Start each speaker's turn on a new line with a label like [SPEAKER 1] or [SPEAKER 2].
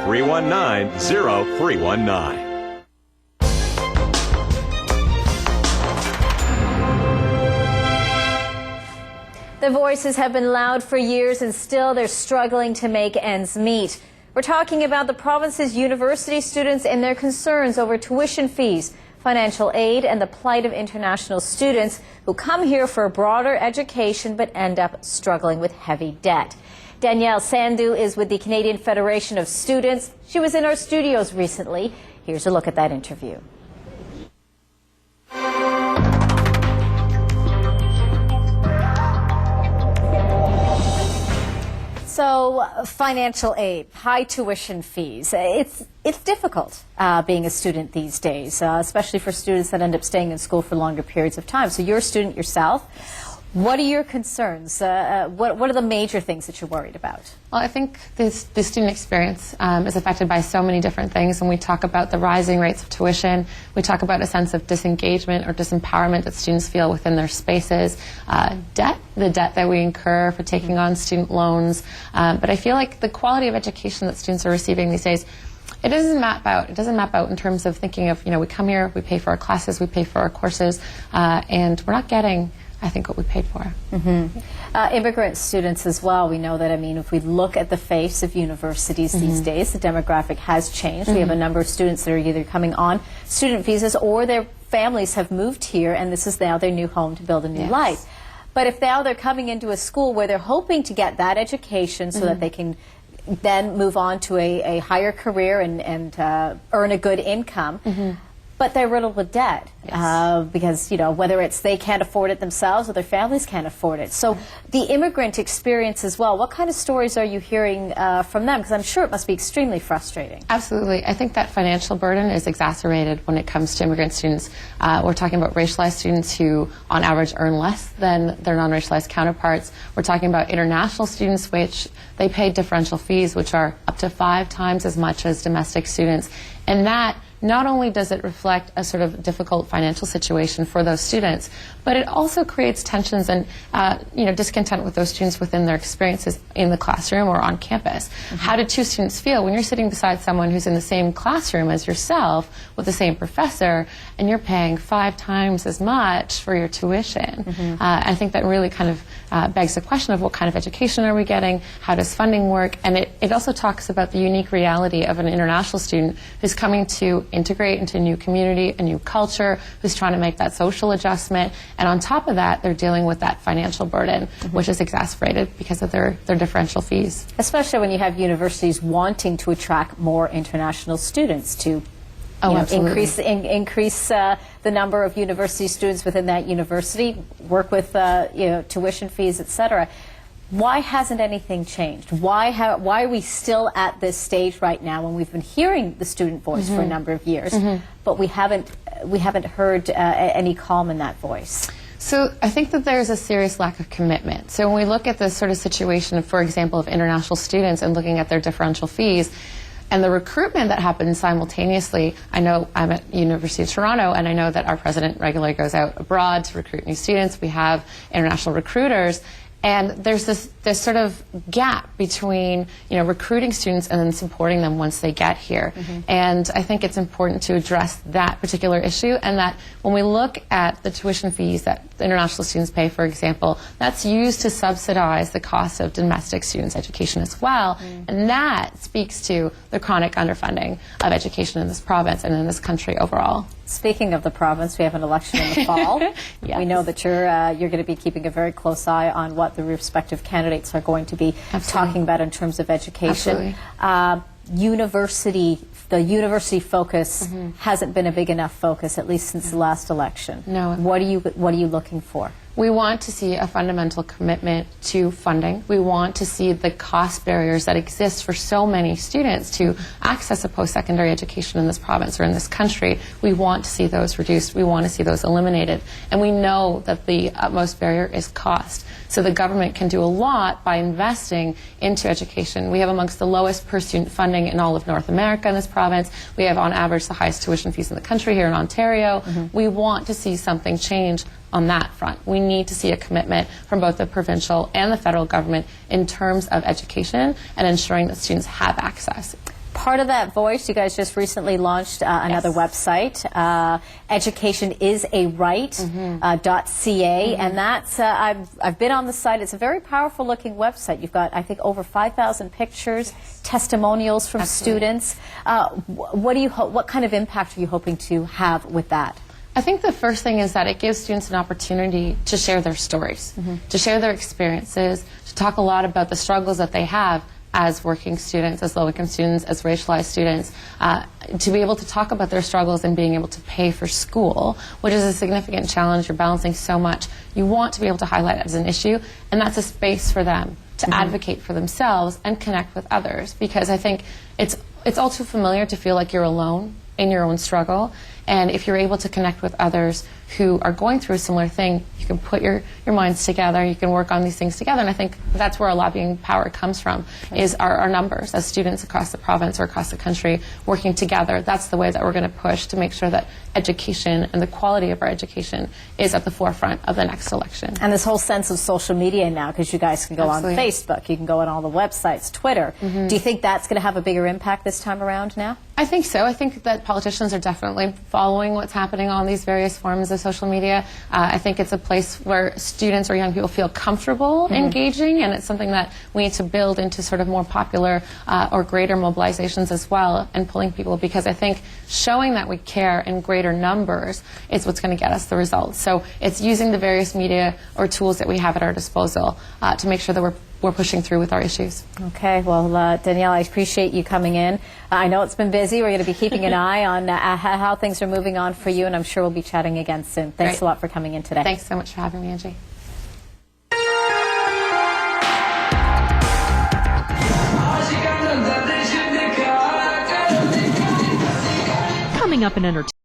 [SPEAKER 1] 319-0319.
[SPEAKER 2] The voices have been loud for years and still they're struggling to make ends meet. We're talking about the province's university students and their concerns over tuition fees, financial aid, and the plight of international students who come here for a broader education but end up struggling with heavy debt. Danielle Sandhu is with the Canadian Federation of Students. She was in our studios recently. Here's a look at that interview. So, financial aid, high tuition fees, it's difficult being a student these days, especially for students that end up staying in school for longer periods of time. So you're a student yourself. What are your concerns? What are the major things that you're worried about?
[SPEAKER 3] Well, I think the student experience is affected by so many different things. When we talk about the rising rates of tuition, we talk about a sense of disengagement or disempowerment that students feel within their spaces, debt, the debt that we incur for taking on student loans. But I feel like the quality of education that students are receiving these days, it doesn't map out. It doesn't map out in terms of thinking of, we come here, we pay for our classes, we pay for our courses, and we're not getting, I think, what we paid for.
[SPEAKER 2] Immigrant students as well, we know that, if we look at the face of universities these days, the demographic has changed. We have a number of students that are either coming on student visas or their families have moved here and this is now their new home to build a new life. But if now they're coming into a school where they're hoping to get that education so that they can then move on to a higher career and earn a good income, but they're riddled with debt because, whether it's they can't afford it themselves or their families can't afford it. So the immigrant experience as well, what kind of stories are you hearing from them? Because I'm sure it must be extremely frustrating.
[SPEAKER 3] Absolutely. I think that financial burden is exacerbated when it comes to immigrant students. We're talking about racialized students who, on average, earn less than their non-racialized counterparts. We're talking about international students, which they pay differential fees, which are up to 5 times as much as domestic students. And that not only does it reflect a sort of difficult financial situation for those students, but it also creates tensions and discontent with those students within their experiences in the classroom or on campus. How do two students feel when you're sitting beside someone who's in the same classroom as yourself with the same professor and you're paying 5 times as much for your tuition? I think that really kind of begs the question of what kind of education are we getting, how does funding work, and it also talks about the unique reality of an international student who's coming to integrate into a new community, a new culture, who's trying to make that social adjustment, and on top of that, they're dealing with that financial burden, which is exacerbated because of their differential fees.
[SPEAKER 2] Especially when you have universities wanting to attract more international students to increase the number of university students within that university, work with tuition fees, etc. Why hasn't anything changed? Why are we still at this stage right now when we've been hearing the student voice for a number of years, but we haven't heard any calm in that voice?
[SPEAKER 3] So I think that there's a serious lack of commitment. So when we look at this sort of situation, for example, of international students and looking at their differential fees, and the recruitment that happens simultaneously, I know I'm at University of Toronto, and I know that our president regularly goes out abroad to recruit new students. We have international recruiters. And there's this sort of gap between, recruiting students and then supporting them once they get here. And I think it's important to address that particular issue, and that when we look at the tuition fees that the international students pay, for example, that's used to subsidize the cost of domestic students' education as well. And that speaks to the chronic underfunding of education in this province and in this country overall.
[SPEAKER 2] Speaking of the province, we have an election in the fall. We know that you're going to be keeping a very close eye on what the respective candidates are going to be talking about in terms of education. The university focus hasn't been a big enough focus, at least since the last election.
[SPEAKER 3] No.
[SPEAKER 2] What are you looking for?
[SPEAKER 3] We want to see a fundamental commitment to funding. We want to see the cost barriers that exist for so many students to access a post-secondary education in this province or in this country. We want to see those reduced. We want to see those eliminated. And we know that the utmost barrier is cost. So the government can do a lot by investing into education. We have amongst the lowest per-student funding in all of North America in this province. We have, on average, the highest tuition fees in the country here in Ontario. We want to see something change on that front. We need to see a commitment from both the provincial and the federal government in terms of education and ensuring that students have access.
[SPEAKER 2] part of that voice, you guys just recently launched another website, Education is a Right, .ca, and that's, I've been on the site. It's a very powerful looking website. You've got, I think, over 5,000 pictures, testimonials from students. What kind of impact are you hoping to have with that?
[SPEAKER 3] I think the first thing is that it gives students an opportunity to share their stories, to share their experiences, to talk a lot about the struggles that they have as working students, as low-income students, as racialized students, to be able to talk about their struggles and being able to pay for school, which is a significant challenge. You're balancing so much. You want to be able to highlight it as an issue, and that's a space for them to advocate for themselves and connect with others, because I think it's all too familiar to feel like you're alone in your own struggle. And if you're able to connect with others who are going through a similar thing, you can put your minds together, you can work on these things together. And I think that's where our lobbying power comes from, is our numbers as students across the province or across the country working together. That's the way that we're going to push to make sure that education and the quality of our education is at the forefront of the next election.
[SPEAKER 2] And this whole sense of social media now, because you guys can go on Facebook, you can go on all the websites, Twitter. Do you think that's going to have a bigger impact this time around now?
[SPEAKER 3] I think so. I think that politicians are definitely following what's happening on these various forms of social media. I think it's a place where students or young people feel comfortable engaging, and it's something that we need to build into sort of more popular or greater mobilizations as well, and pulling people, because I think showing that we care in greater numbers is what's going to get us the results. So it's using the various media or tools that we have at our disposal to make sure that we're pushing through with our issues.
[SPEAKER 2] Okay, well, Danielle, I appreciate you coming in. I know it's been busy. We're going to be keeping an eye on how things are moving on for you, and I'm sure we'll be chatting again soon. Thanks a lot for coming in today.
[SPEAKER 3] Thanks so much for having me, Angie.
[SPEAKER 4] Coming up in entertainment.